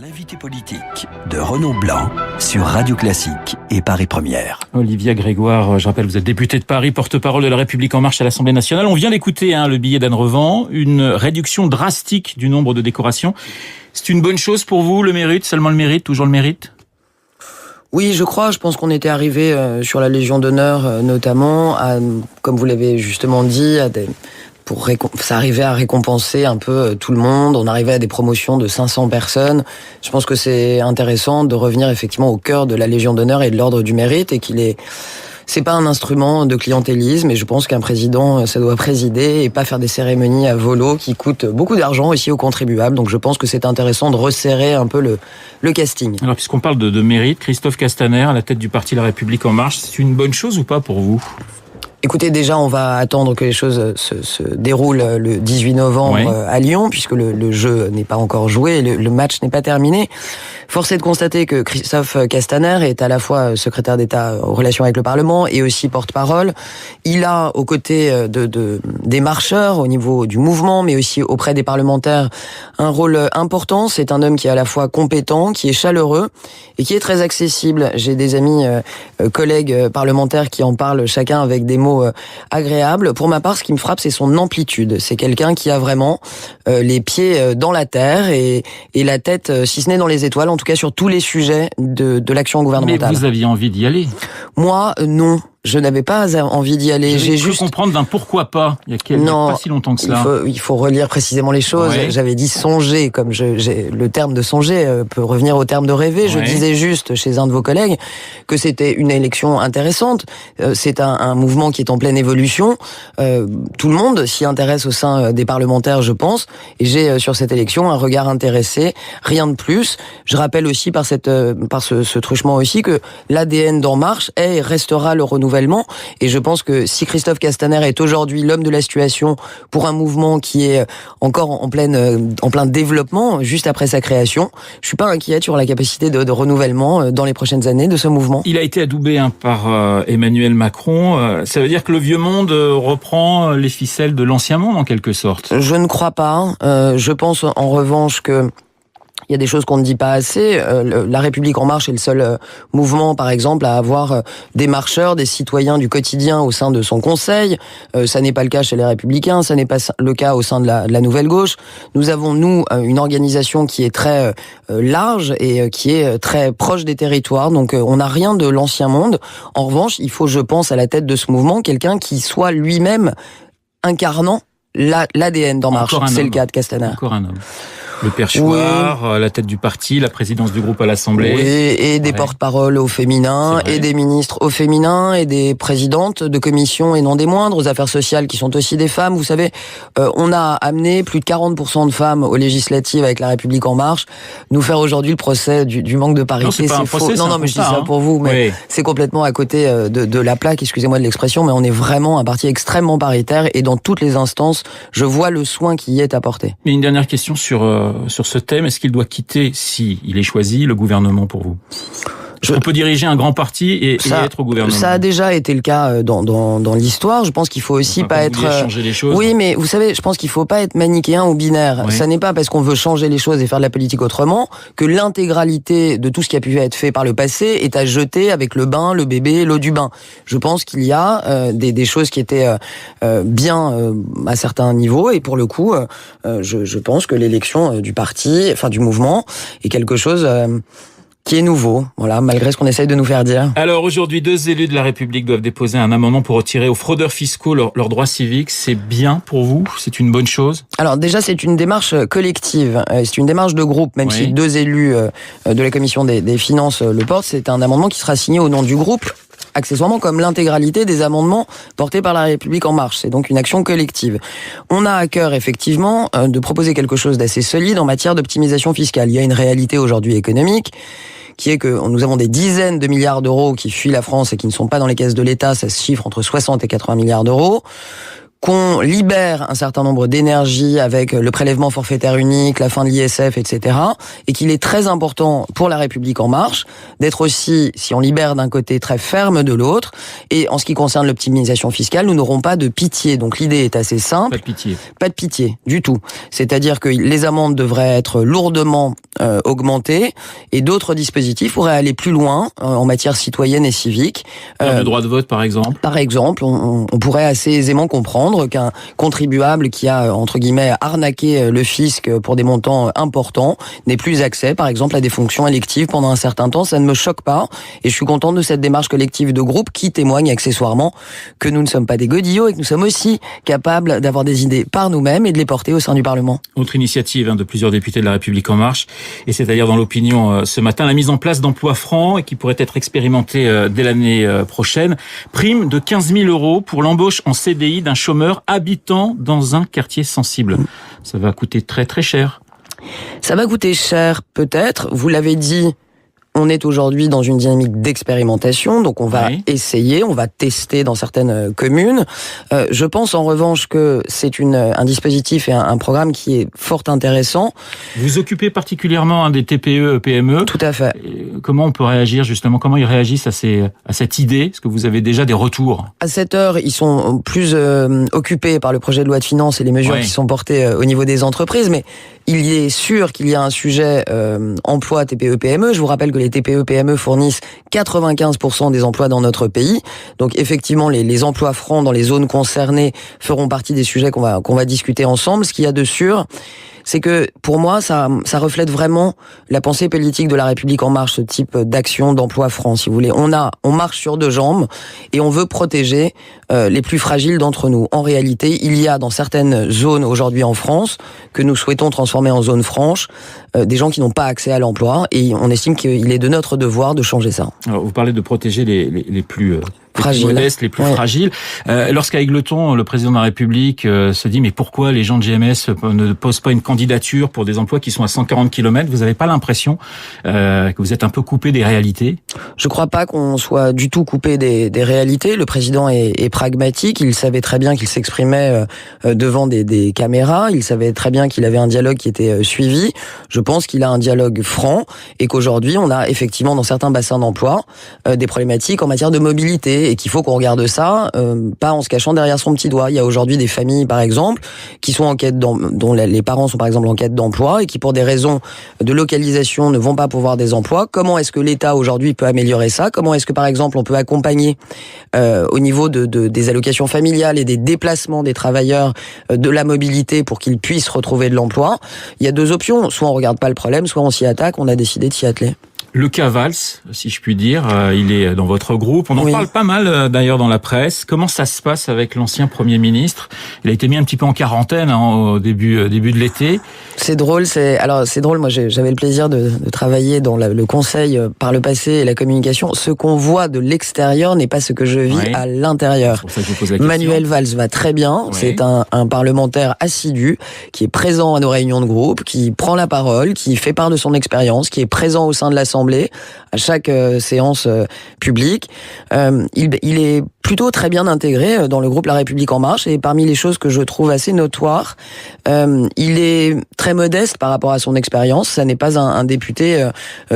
L'invité politique de Renaud Blanc sur Radio Classique et Paris Première. Olivia Grégoire, je rappelle, vous êtes députée de Paris, porte-parole de La République En Marche à l'Assemblée nationale. On vient d'écouter le billet d'Anne Revent, une réduction drastique du nombre de décorations. C'est une bonne chose pour vous, le mérite, seulement le mérite, toujours le mérite ? Oui, je pense qu'on était arrivé sur la Légion d'honneur notamment, comme vous l'avez justement dit, ça arrivait à récompenser un peu tout le monde. On arrivait à des promotions de 500 personnes. Je pense que c'est intéressant de revenir effectivement au cœur de la Légion d'honneur et de l'ordre du mérite, et c'est pas un instrument de clientélisme, et je pense qu'un président, ça doit présider et pas faire des cérémonies à volo qui coûtent beaucoup d'argent aussi aux contribuables. Donc je pense que c'est intéressant de resserrer un peu le casting. Alors puisqu'on parle de mérite, Christophe Castaner à la tête du parti La République En Marche, c'est une bonne chose ou pas pour vous ? Écoutez, déjà, on va attendre que les choses se déroulent le 18 novembre à Lyon, puisque le jeu n'est pas encore joué, le match n'est pas terminé. Force est de constater que Christophe Castaner est à la fois secrétaire d'État aux relations avec le Parlement et aussi porte-parole. Il a, aux côtés des marcheurs, au niveau du mouvement, mais aussi auprès des parlementaires, un rôle important. C'est un homme qui est à la fois compétent, qui est chaleureux et qui est très accessible. J'ai des amis, collègues parlementaires qui en parlent chacun avec des mots agréables. Pour ma part, ce qui me frappe, c'est son amplitude. C'est quelqu'un qui a vraiment les pieds dans la terre et la tête, si ce n'est dans les étoiles, en tout cas sur tous les sujets de l'action gouvernementale. Mais vous aviez envie d'y aller ? Moi, non. Je n'avais pas envie d'y aller. J'ai juste comprendre d'un pourquoi pas. Il y a pas si longtemps que cela. Il faut relire précisément les choses. Ouais. J'avais dit songer, comme le terme de songer peut revenir au terme de rêver. Ouais. Je disais juste chez un de vos collègues que c'était une élection intéressante. C'est un mouvement qui est en pleine évolution. Tout le monde s'y intéresse au sein des parlementaires, je pense. Et j'ai sur cette élection un regard intéressé, rien de plus. Je rappelle aussi par ce truchement aussi que l'ADN d'En Marche est et restera le renouvellement. Et je pense que si Christophe Castaner est aujourd'hui l'homme de la situation pour un mouvement qui est encore en plein développement, juste après sa création, je suis pas inquiète sur la capacité de renouvellement dans les prochaines années de ce mouvement. Il a été adoubé par Emmanuel Macron. Ça veut dire que le vieux monde reprend les ficelles de l'ancien monde en quelque sorte ? Je ne crois pas. Je pense en revanche que il y a des choses qu'on ne dit pas assez. La République En Marche est le seul mouvement, par exemple, à avoir des marcheurs, des citoyens du quotidien au sein de son conseil. Ça n'est pas le cas chez les Républicains, ça n'est pas le cas au sein de la Nouvelle Gauche. Nous avons, une organisation qui est très large et qui est très proche des territoires. Donc, on n'a rien de l'ancien monde. En revanche, il faut, je pense, à la tête de ce mouvement, quelqu'un qui soit lui-même incarnant l'ADN d'En Marche. C'est le cas de Castaner. Encore un homme. Le perchoir, la tête du parti, la présidence du groupe à l'Assemblée. Oui, et des porte-paroles au féminin, et des ministres au féminin, et des présidentes de commissions, et non des moindres, aux affaires sociales qui sont aussi des femmes. Vous savez, on a amené plus de 40% de femmes aux législatives avec La République En Marche. Nous faire aujourd'hui le procès du manque de parité, c'est faux. Non, mais je dis ça pour vous, mais c'est complètement à côté de la plaque, excusez-moi de l'expression, mais on est vraiment un parti extrêmement paritaire, et dans toutes les instances, je vois le soin qui y est apporté. Mais une dernière question sur ce thème, est-ce qu'il doit quitter, si il est choisi, le gouvernement pour vous ? On peut diriger un grand parti et être au gouvernement. Ça a déjà été le cas dans l'histoire. Je pense qu'il faut aussi pas être... changer les choses. Oui, mais vous savez, je pense qu'il faut pas être manichéen ou binaire. Ça n'est pas parce qu'on veut changer les choses et faire de la politique autrement que l'intégralité de tout ce qui a pu être fait par le passé est à jeter avec le bain, le bébé, l'eau du bain. Je pense qu'il y a des choses qui étaient bien à certains niveaux, et pour le coup, je pense que l'élection du parti, enfin du mouvement, est quelque chose... qui est nouveau, voilà, malgré ce qu'on essaye de nous faire dire. Alors aujourd'hui, 2 élus de La République doivent déposer un amendement pour retirer aux fraudeurs fiscaux leurs droits civiques. C'est bien pour vous ? C'est une bonne chose ? Alors déjà, c'est une démarche collective, c'est une démarche de groupe, même si 2 élus de la commission des finances le portent. C'est un amendement qui sera signé au nom du groupe, accessoirement comme l'intégralité des amendements portés par La République En Marche. C'est donc une action collective. On a à cœur, effectivement, de proposer quelque chose d'assez solide en matière d'optimisation fiscale. Il y a une réalité aujourd'hui économique qui est que nous avons des dizaines de milliards d'euros qui fuient la France et qui ne sont pas dans les caisses de l'État. Ça se chiffre entre 60 et 80 milliards d'euros. qu'on libère un certain nombre d'énergies avec le prélèvement forfaitaire unique, la fin de l'ISF, etc. Et qu'il est très important pour La République En Marche d'être aussi, si on libère d'un côté, très ferme de l'autre. Et en ce qui concerne l'optimisation fiscale, nous n'aurons pas de pitié. Donc l'idée est assez simple. Pas de pitié. Pas de pitié, du tout. C'est-à-dire que les amendes devraient être lourdement augmentées et d'autres dispositifs pourraient aller plus loin en matière citoyenne et civique. Le droit de vote, par exemple. Par exemple, on pourrait assez aisément comprendre qu'un contribuable qui a, entre guillemets, arnaqué le fisc pour des montants importants n'ait plus accès, par exemple, à des fonctions électives pendant un certain temps. Ça ne me choque pas. Et je suis content de cette démarche collective de groupe qui témoigne accessoirement que nous ne sommes pas des godillots et que nous sommes aussi capables d'avoir des idées par nous-mêmes et de les porter au sein du Parlement. Autre initiative de plusieurs députés de La République En Marche, et c'est-à-dire dans l'opinion ce matin, la mise en place d'emplois francs et qui pourrait être expérimentée dès l'année prochaine. Prime de 15 000 € pour l'embauche en CDI d'un chômeur habitant dans un quartier sensible. Ça va coûter très très cher. Ça va coûter cher peut-être, vous l'avez dit. On est aujourd'hui dans une dynamique d'expérimentation, donc on va essayer, on va tester dans certaines communes. Je pense en revanche que c'est un dispositif et un programme qui est fort intéressant. Vous occupez particulièrement des TPE, PME. Tout à fait. Comment on peut réagir justement? Comment ils réagissent à cette idée? Est-ce que vous avez déjà des retours? À cette heure, ils sont plus occupés par le projet de loi de finances et les mesures qui sont portées au niveau des entreprises, mais il est sûr qu'il y a un sujet emploi TPE-PME. Je vous rappelle que les TPE-PME fournissent 95% des emplois dans notre pays. Donc effectivement, les emplois francs dans les zones concernées feront partie des sujets qu'on va discuter ensemble. Ce qu'il y a de sûr, c'est que pour moi, ça reflète vraiment la pensée politique de La République En Marche, ce type d'action d'emploi franc, si vous voulez. On marche sur deux jambes et on veut protéger les plus fragiles d'entre nous. En réalité, il y a dans certaines zones aujourd'hui en France, que nous souhaitons transformer en zones franches, des gens qui n'ont pas accès à l'emploi et on estime qu'il est de notre devoir de changer ça. Alors, vous parlez de protéger les plus fragiles, modestes, les plus fragiles. Lorsqu'à Égletons, le président de la République se dit mais pourquoi les gens de GMS ne posent pas une candidature pour des emplois qui sont à 140 km, vous n'avez pas l'impression que vous êtes un peu coupé des réalités? Je crois pas qu'on soit du tout coupé des réalités. Le président est pragmatique. Il savait très bien qu'il s'exprimait devant des caméras. Il savait très bien qu'il avait un dialogue qui était suivi. Je pense qu'il a un dialogue franc et qu'aujourd'hui, on a effectivement dans certains bassins d'emploi des problématiques en matière de mobilité et qu'il faut qu'on regarde ça, pas en se cachant derrière son petit doigt. Il y a aujourd'hui des familles, par exemple, qui sont en quête dont les parents sont par exemple en quête d'emploi et qui, pour des raisons de localisation, ne vont pas pouvoir des emplois. Comment est-ce que l'État aujourd'hui peut améliorer ça? Comment est-ce que, par exemple, on peut accompagner au niveau des allocations familiales et des déplacements des travailleurs de la mobilité pour qu'ils puissent retrouver de l'emploi? Il y a deux options. Soit on regarde pas le problème, soit on s'y attaque. On a décidé de s'y atteler. Le cas Valls, si je puis dire, il est dans votre groupe. On en parle pas mal d'ailleurs dans la presse. Comment ça se passe avec l'ancien Premier ministre? Il a été mis un petit peu en quarantaine au début de l'été. C'est drôle. C'est drôle. Moi, j'avais le plaisir de travailler dans le conseil par le passé et la communication. Ce qu'on voit de l'extérieur n'est pas ce que je vis à l'intérieur. C'est pour ça que je vous pose la question. Manuel Valls va très bien. C'est un parlementaire assidu qui est présent à nos réunions de groupe, qui prend la parole, qui fait part de son expérience, qui est présent au sein de l'Assemblée à chaque séance publique. Il est plutôt très bien intégré dans le groupe La République En Marche et parmi les choses que je trouve assez notoires, il est très modeste par rapport à son expérience. Ça n'est pas un député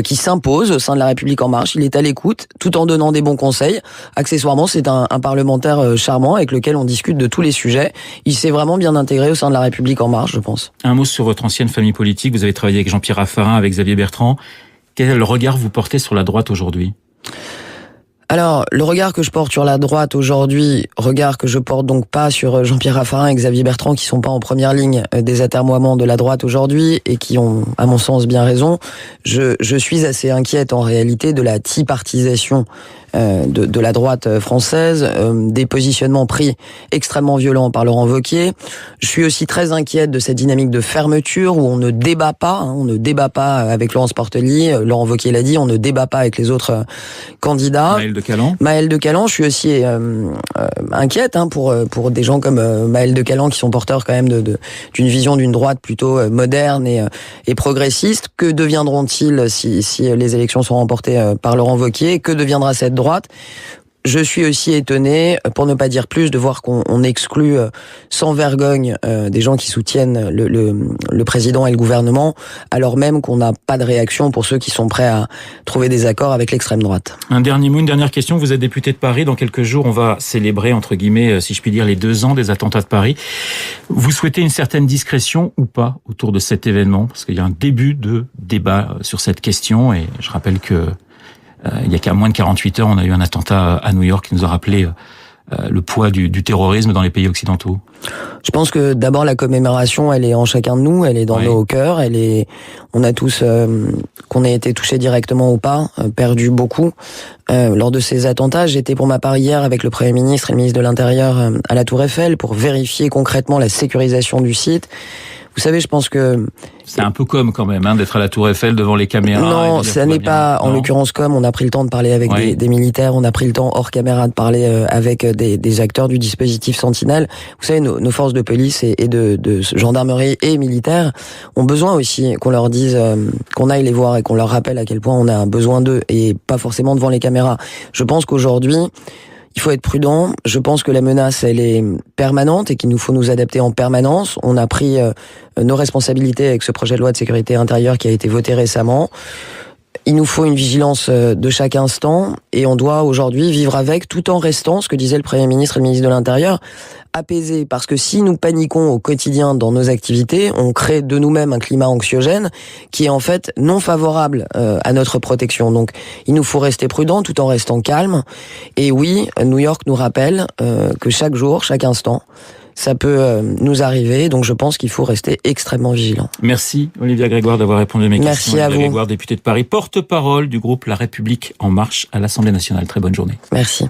qui s'impose au sein de La République En Marche. Il est à l'écoute tout en donnant des bons conseils. Accessoirement, c'est un parlementaire charmant avec lequel on discute de tous les sujets. Il s'est vraiment bien intégré au sein de La République En Marche, je pense. Un mot sur votre ancienne famille politique. Vous avez travaillé avec Jean-Pierre Raffarin, avec Xavier Bertrand. Quel regard vous portez sur la droite aujourd'hui? Alors, le regard que je porte sur la droite aujourd'hui, regard que je porte donc pas sur Jean-Pierre Raffarin et Xavier Bertrand qui sont pas en première ligne des atermoiements de la droite aujourd'hui et qui ont, à mon sens, bien raison. Je suis assez inquiète en réalité de la tipartisation de la droite française, des positionnements pris extrêmement violents par Laurent Wauquiez. Je suis aussi très inquiète de cette dynamique de fermeture où on ne débat pas, on ne débat pas avec Laurence Portelli, Laurent Wauquiez l'a dit, on ne débat pas avec les autres candidats. Maëlle de Caland, je suis aussi inquiète pour des gens comme Maëlle de Caland qui sont porteurs quand même d'une vision d'une droite plutôt moderne et progressiste. Que deviendront-ils si les élections sont remportées par Laurent Wauquiez? Que deviendra cette droite? Je suis aussi étonné, pour ne pas dire plus, de voir qu'on exclut sans vergogne des gens qui soutiennent le président et le gouvernement, alors même qu'on n'a pas de réaction pour ceux qui sont prêts à trouver des accords avec l'extrême droite. Un dernier mot, une dernière question. Vous êtes député de Paris. Dans quelques jours, on va célébrer, entre guillemets, si je puis dire, les 2 ans des attentats de Paris. Vous souhaitez une certaine discrétion ou pas autour de cet événement? Parce qu'il y a un début de débat sur cette question, et je rappelle que il y a qu'à moins de 48 heures, on a eu un attentat à New York qui nous a rappelé le poids du terrorisme dans les pays occidentaux. Je pense que d'abord la commémoration, elle est en chacun de nous, elle est dans nos cœurs, on a tous, qu'on ait été touchés directement ou pas, perdu beaucoup. Lors de ces attentats, j'étais pour ma part hier avec le Premier ministre et le ministre de l'Intérieur à la Tour Eiffel pour vérifier concrètement la sécurisation du site. Vous savez, je pense que... C'est un peu comme quand même, d'être à la Tour Eiffel devant les caméras. Non, ça n'est pas, en l'occurrence, comme on a pris le temps de parler avec des militaires, on a pris le temps hors caméra de parler avec des acteurs du dispositif Sentinelle. Vous savez, nos forces de police et de gendarmerie et militaires ont besoin aussi qu'on leur dise, qu'on aille les voir et qu'on leur rappelle à quel point on a besoin d'eux et pas forcément devant les caméras. Je pense qu'aujourd'hui, il faut être prudent. Je pense que la menace, elle est permanente et qu'il nous faut nous adapter en permanence. On a pris nos responsabilités avec ce projet de loi de sécurité intérieure qui a été voté récemment. Il nous faut une vigilance de chaque instant et on doit aujourd'hui vivre avec, tout en restant, ce que disait le Premier ministre et le ministre de l'Intérieur, apaisé. Parce que si nous paniquons au quotidien dans nos activités, on crée de nous-mêmes un climat anxiogène qui est en fait non favorable à notre protection. Donc il nous faut rester prudent tout en restant calme. Et oui, New York nous rappelle que chaque jour, chaque instant, ça peut nous arriver, donc je pense qu'il faut rester extrêmement vigilant. Merci Olivia Grégoire d'avoir répondu à mes questions. Merci à vous. Olivia Grégoire, députée de Paris, porte-parole du groupe La République En Marche à l'Assemblée nationale. Très bonne journée. Merci.